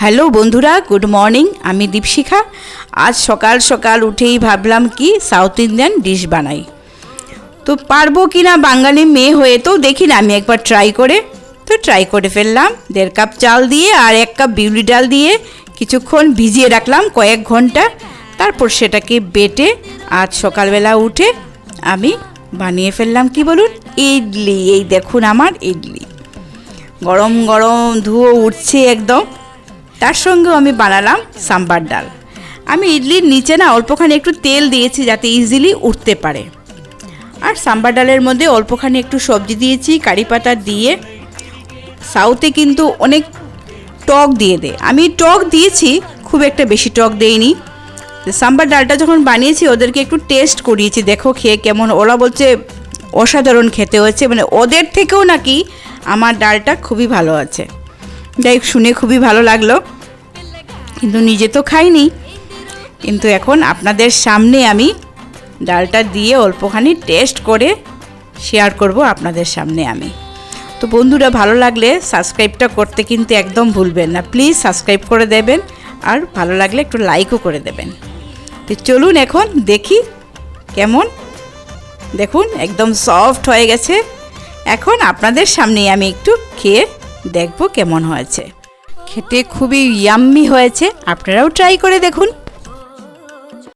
Hello বন্ধুরা, good morning. আমি দীপশিখা। আজ সকাল সকাল উঠেই ভাবলাম কি সাউথ ইন্ডিয়ান ডিশ বানাই। তো পারবো কি না, বাঙালি মেয়ে হয়ে তো দেখি না, আমি একবার ট্রাই করে ফেললাম। 1.5 কাপ চাল দিয়ে আর 1 কাপ বিউলি ডাল দিয়ে কিছুক্ষণ ভিজিয়ে রাখলাম, কয়েক ঘন্টা। তারপর সেটাকে বেটে আজ সকালবেলা উঠে আমি বানিয়ে ফেললাম কি বলুন, ইডলি। এই দেখুন আমার ইডলি, গরম গরম ধুয়ো উঠছে একদম। তার সঙ্গেও আমি বানালাম সাম্বার ডাল। আমি ইডলির নিচে না অল্পখানি একটু তেল দিয়েছি যাতে ইজিলি উঠতে পারে। আর সাম্বার ডালের মধ্যে অল্পখানি একটু সবজি দিয়েছি, কারি পাতা দিয়ে। সাউথে কিন্তু অনেক টক দিয়ে দেয়, আমি টক দিয়েছি, খুব একটা বেশি টক দেইনি। সাম্বার ডালটা যখন বানিয়েছি ওদেরকে একটু টেস্ট করিয়েছি, দেখো খেয়ে কেমন। ওরা বলছে অসাধারণ খেতে হয়েছে, মানে ওদের থেকেও নাকি আমার ডালটা খুবই ভালো আছে। যাই শুনে খুবই ভালো লাগলো, কিন্তু নিজে তো খাইনি। কিন্তু এখন আপনাদের সামনে আমি ডালটা দিয়ে অল্পখানি টেস্ট করে শেয়ার করব আপনাদের সামনে আমি। তো বন্ধুরা, ভালো লাগলে সাবস্ক্রাইবটা করতে কিন্তু একদম ভুলবেন না, প্লিজ সাবস্ক্রাইব করে দেবেন। আর ভালো লাগলে একটু লাইকও করে দেবেন। তো চলুন এখন দেখি কেমন। দেখুন একদম সফট হয়ে গেছে। এখন আপনাদের সামনেই আমি একটু খেয়ে দেখব কেমন হয়েছে। খেতে খুবই ইয়াম্মি হয়েছে, আপনারাও ট্রাই করে দেখুন।